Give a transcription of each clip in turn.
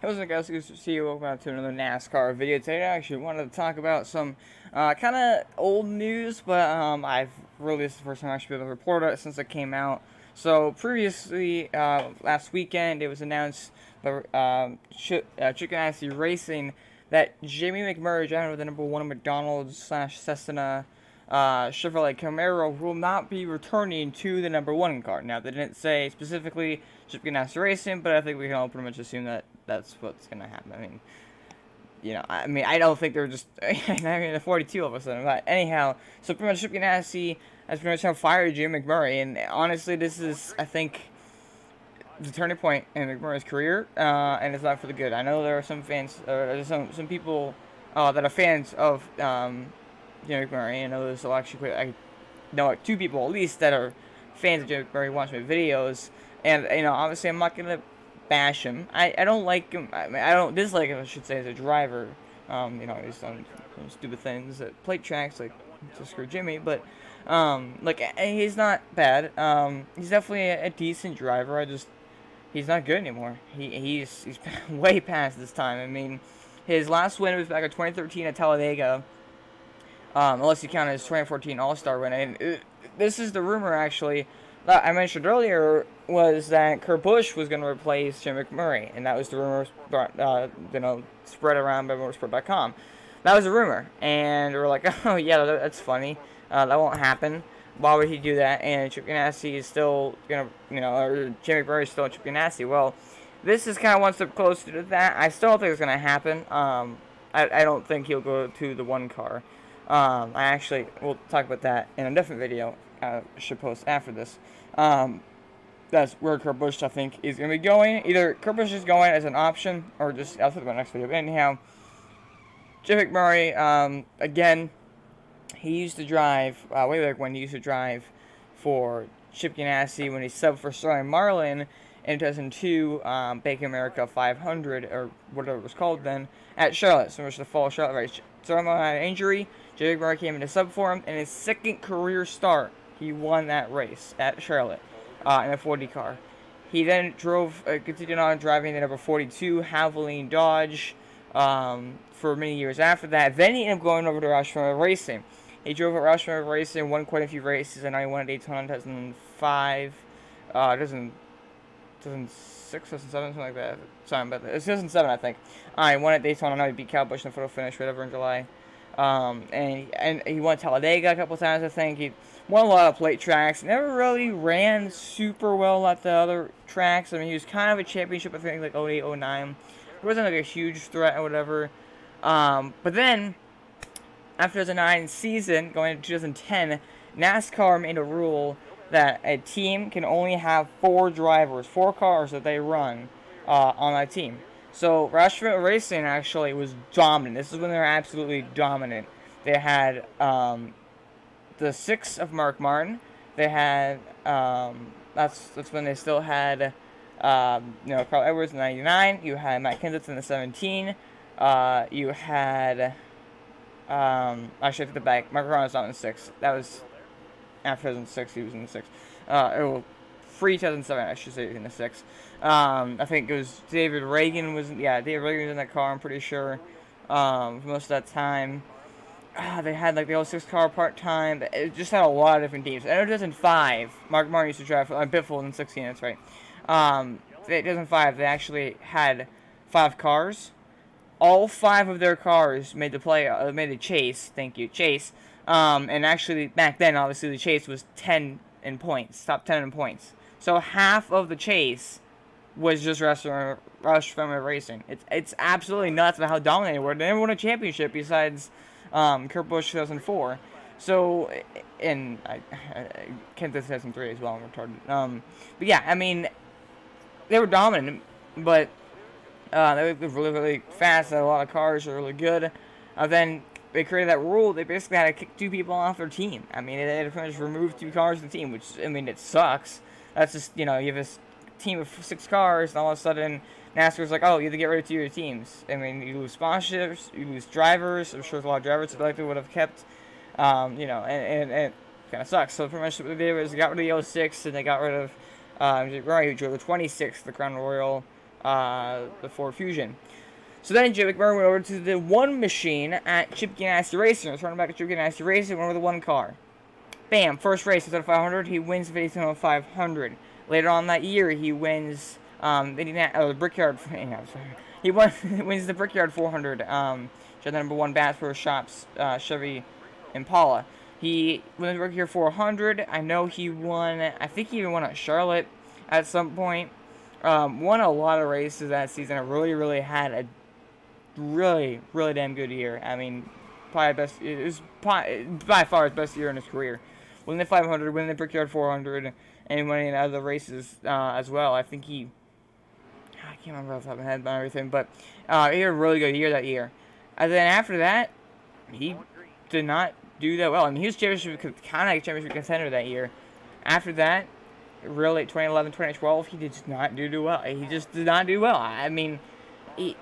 Hey, what's up, guys? Good to see you. Welcome back to another NASCAR video. Today, I actually wanted to talk about some kind of old news, but I've really, this is the first time I've actually been able to report it since it came out. So, previously, last weekend, it was announced by Ganassi Racing that Jamie McMurray, driving with the #1 McDonald / Cesena Chevrolet Camaro, will not be returning to the #1 car. Now, they didn't say specifically Chip Ganassi Racing, but I think we can all pretty much assume that that's what's going to happen. I mean, I don't think they're just having a 42 all of a sudden. But anyhow, so pretty much Chip Ganassi has pretty much now fired Jim McMurray, and honestly, this is, I think, the turning point in McMurray's career, and it's not for the good. I know there are some fans, or some people that are fans of Jim McMurray. I know there's actually, I know two people at least that are fans of Jim McMurray, watch my videos, and obviously I'm not gonna bash him. I don't like him. I mean, I don't dislike him, I should say, as a driver. He's done some stupid things at plate tracks, like to screw Jimmy, but he's not bad. He's definitely a decent driver. He's not good anymore. He's way past this time. I mean, his last win was back in 2013 at Talladega. Unless you count his 2014 All-Star win. And this is the rumor, actually, that I mentioned earlier, was that Kurt Busch was going to replace Jim McMurray. And that was the rumor spread around by motorsport.com. That was a rumor. And we're like, oh, yeah, that's funny. That won't happen. Why would he do that? And Chip Ganassi is still going to, or Jim McMurray is still Chip Ganassi. Well, this is kind of one step closer to that. I still don't think it's going to happen. I don't think he'll go to the one car. We'll talk about that in a different video. Should post after this. That's where Kurt Busch, I think, is going to be going. Either Kurt Busch is going as an option, or just, I'll talk about the next video. But anyhow, Jim McMurray, again, he used to drive, way back when he used to drive for Chip Ganassi when he subbed for Sterling Marlin in 2002, Bacon America 500, or whatever it was called then, at Charlotte. So it was the fall Charlotte race. Sterling Marlin had an injury. Jim McMurray came into sub for him, and his second career start, he won that race at Charlotte in a 40 car. He then continued on driving the number 42 Havoline Dodge for many years after that. Then he ended up going over to Roush Racing. He drove at Roush Racing, won quite a few races, and he won at Daytona in 2005, 2006, 2007, something like that. Sorry, but it's 2007, I think. He won at Daytona. Now he beat Kyle Busch in the photo finish, whatever, in July. And he won Talladega a couple times, I think. He won a lot of plate tracks. Never really ran super well at the other tracks. I mean, he was kind of a championship, I think, like 08, 09. He wasn't like a huge threat or whatever. But then, after the 2009 season, going into 2010, NASCAR made a rule that a team can only have 4 drivers, 4 cars that they run on that team. So, Roush Racing actually was dominant. This is when they were absolutely dominant. They had the 6 of Mark Martin. They had, that's when they still had, Carl Edwards in 99. You had Matt Kenseth in the 17. You had, actually, I took the back. Mark Martin was not in the 6. That was after 2006. He was in the 6. Pre-2007, I should say, in the 6. I think it was David Reagan was in that car, I'm pretty sure, for most of that time. They had, like, the 06 car part-time. It just had a lot of different teams. And in 2005, Mark Martin used to drive Biffle in 16, that's right. In 2005, they actually had 5 cars. All 5 of their cars made the chase. Thank you, chase. And actually, back then, obviously, the chase was 10 in points, top 10 in points. So half of the chase was just Roush Racing. It's absolutely nuts about how dominant they were. They never won a championship besides Kurt Busch 2004. So, and Kent 2003 as well. I'm retarded. But yeah, I mean, they were dominant, but they were really, really fast. They had a lot of cars. They were really good. Then they created that rule. They basically had to kick 2 people off their team. I mean, they had to pretty much remove 2 cars from the team, which, I mean, it sucks. That's just, you have this team of 6 cars, and all of a sudden, NASCAR's like, oh, you have to get rid of 2 of your teams. I mean, you lose sponsorships, you lose drivers. I'm sure there's a lot of drivers that likely would have kept, and it kind of sucks. So pretty much what they did was they got rid of the 06, and they got rid of Jake Roy, who drove the 26, the Crown Royal, the Ford Fusion. So then Jamie McMurray went over to the one machine at Chip Ganassi Racing. Returning back to Chip Ganassi Racing, went over the one car. Bam! First race instead of 500, he wins the Daytona 500. Later on that year, he wins the Brickyard. He wins the Brickyard 400. Which had the number 1 Bass Pro Shops Chevy Impala. He won the Brickyard 400. I know he won. I think he even won at Charlotte at some point. Won a lot of races that season. I really had a really damn good year. I mean, it was by far his best year in his career. Winning the 500, winning the Brickyard 400, and winning other races as well. I think I can't remember off the top of my head about everything, but he had a really good year that year. And then after that, he did not do that well. I mean, he was championship contender that year. After that, really 2011, 2012, he did not do well. He just did not do well. I mean, he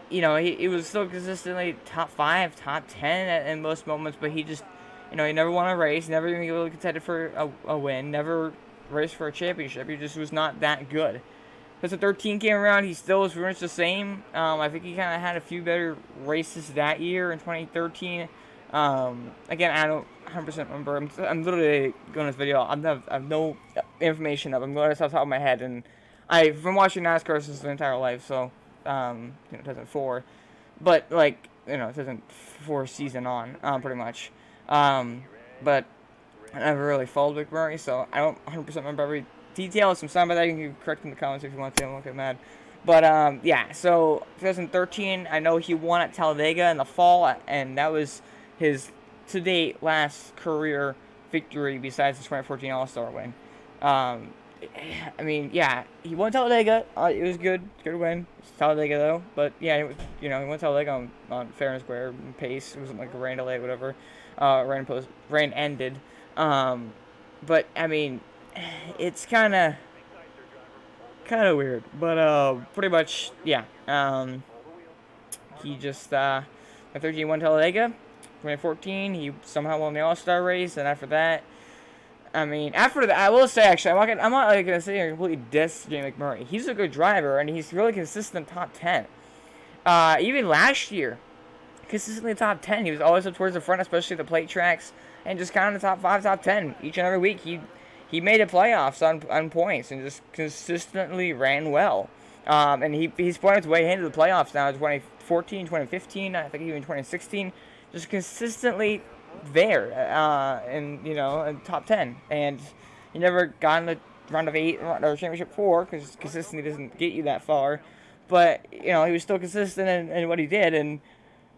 was still consistently top 5, top 10 in most moments, but he just, he never won a race, never even really contended for a win, never raced for a championship. He just was not that good. 2013 came around, he still was pretty much the same. I think he kind of had a few better races that year in 2013. Again, I don't 100% remember. I'm literally going this video. I have no information up. I'm going off the top of my head, and I've been watching NASCAR since my entire life, so 2004. But like, 2004 season on, pretty much. But I never really followed McMurray, so I don't 100% remember every detail. Some sound by that you can correct in the comments if you want to. I won't get mad. But yeah, so 2013, I know he won at Talladega in the fall, and that was his to date last career victory besides the 2014 All-Star win. I mean, yeah, he won Talladega. It was good win. It's Talladega though, but yeah, he won Talladega on fair and square and pace. It wasn't like a rain delay, whatever. Rain ended. But I mean, it's kind of weird, but pretty much, yeah. He just 13 won Talladega. 2014, he somehow won the All-Star race, and after that, I mean, I will say, actually, I'm not like gonna sit here and completely diss Jamie McMurray. He's a good driver, and he's really consistent top 10. Even last year, consistently top 10. He was always up towards the front, especially the plate tracks, and just kind of top 5, top 10 each and every week. He made the playoffs on points and just consistently ran well. And he's pointed his way into the playoffs now in 2014, 2015, I think even 2016. Just consistently there, in top 10. And he never got in the round of 8 or championship 4 because consistency doesn't get you that far. But, he was still consistent in what he did. And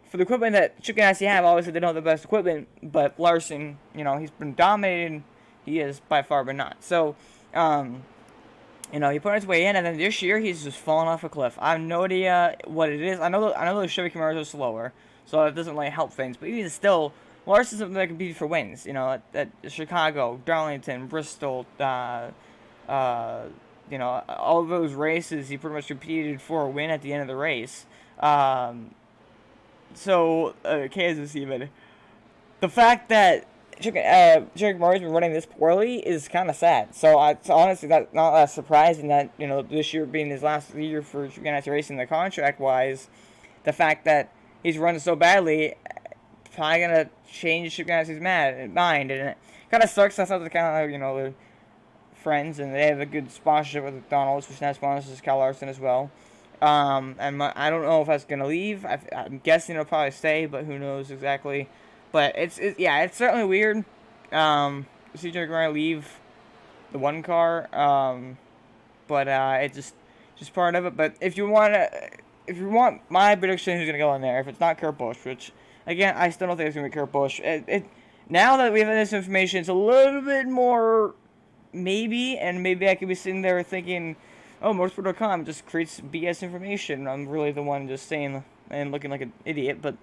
for the equipment that Chip Ganassi have, obviously they don't have the best equipment. But Larson, he's been dominating. He is by far, but not. So, he put his way in, and then this year he's just fallen off a cliff. I have no idea what it is. I know the Chevy Camaros are slower, so it doesn't really help things. But even still, Larson's something that competed for wins. At Chicago, Darlington, Bristol, all of those races, he pretty much competed for a win at the end of the race. Kansas even. The fact that Jamie McMurray's been running this poorly is kind of sad. So it's honestly not that surprising that this year being his last year for Ganassi Racing, the contract-wise, the fact that he's running so badly, probably gonna change Ganassi's mind, and it kind of sucks. That's not the kind of they're friends, and they have a good sponsorship with McDonald's, which now sponsors Kyle Larson as well. And I don't know if that's gonna leave. I'm guessing it'll probably stay, but who knows exactly. But it's certainly weird to see Jamie McMurray leave the one car. But it's just part of it. But if you want my prediction, who's gonna go in there? If it's not Kurt Busch, which again I still don't think it's gonna be Kurt Busch. Now that we have this information, it's a little bit more maybe I could be sitting there thinking, oh, motorsport.com just creates BS information. I'm really the one just saying and looking like an idiot, but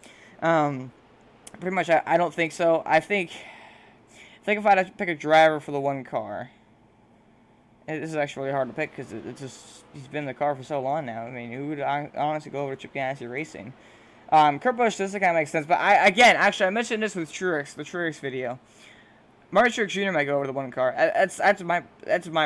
pretty much, I don't think so. I think if I had to pick a driver for the one car, this is actually really hard to pick because he's been in the car for so long now. I mean, who would honestly go over to Chip Ganassi Racing? Kurt Busch, this kind of makes sense. But I mentioned this with Truex, the Truex video. Martin Truex Jr. might go over the one car. That's my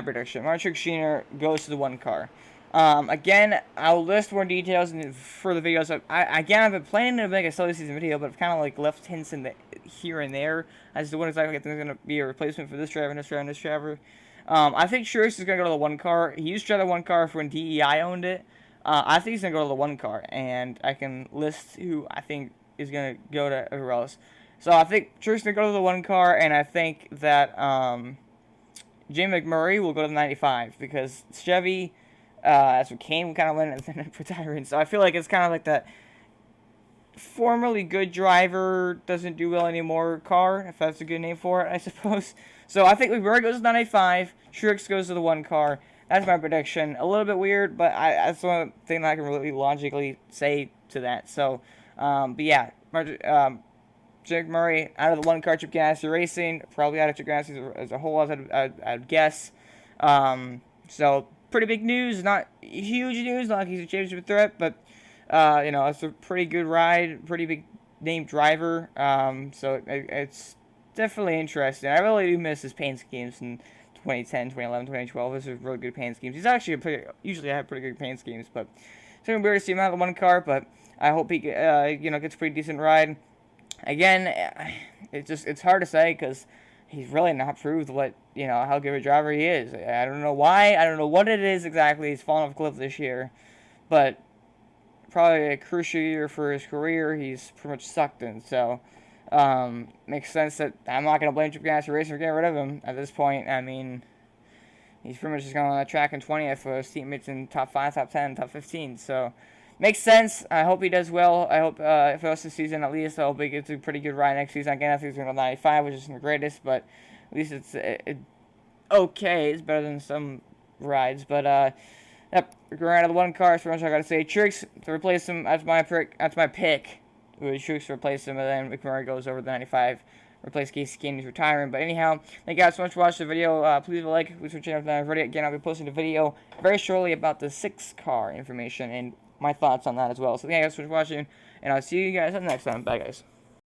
prediction. Martin Truex Jr. goes to the one car. Again, I'll list more details for the videos. I've been planning to make a solo season video, but I've kind of like left hints in the here and there as to what exactly I think is going to be a replacement for this driver and this driver and this driver. I think Truex is going to go to the one car. He used to drive the one car for when DEI owned it. I think he's going to go to the one car, and I can list who I think is going to go to everywhere else. So I think Truex is going to go to the one car, and I think that Jamie McMurray will go to the 95 because Chevy, that's what Kane kind of went and then retiring. So I feel like it's kind of like that formerly good driver doesn't do well anymore car, if that's a good name for it, I suppose. So I think McMurray goes to 95, Truex goes to the one car. That's my prediction. A little bit weird, but that's the one thing that I can really logically say to that. So, but yeah, Jake Murray out of the one car Chip Ganassi Racing, probably out of Chip Ganassi as a whole, I'd guess. So pretty big news, not huge news, not like he's a championship threat, but it's a pretty good ride, pretty big name driver. So it's definitely interesting. I really do miss his paint schemes in 2010, 2011, 2012. Those are really good paint schemes. He's actually usually have pretty good paint schemes, but it's gonna be weird to see him out of the one car. But I hope he gets a pretty decent ride. Again, it's hard to say because he's really not proved how good a driver he is. I don't know why. I don't know what it is exactly. He's fallen off a cliff this year, but probably a crucial year for his career. He's pretty much sucked in. So makes sense that I'm not going to blame Chip Ganassi Racing for getting rid of him at this point. I mean, he's pretty much just going on that track in 20th for his teammates in top 5, top 10, top 15. So makes sense. I hope he does well. I hope if it was this season at least, I hope he gets a pretty good ride next season. Again, I think he's going to go 95, which isn't the greatest, but at least it's okay. It's better than some rides. But yep, we're going out of the one car. So much I got to say. Truex to replace him. That's my pick. Truex to replace him, and then McMurray goes over the 95. Replace Casey Kane, who's retiring. But anyhow, thank you guys so much for watching the video. Please leave a like. Please subscribe to the video. Again, I'll be posting a video very shortly about the 6 car information and my thoughts on that as well. So thank you guys so much for watching, and I'll see you guys next time. Bye, guys.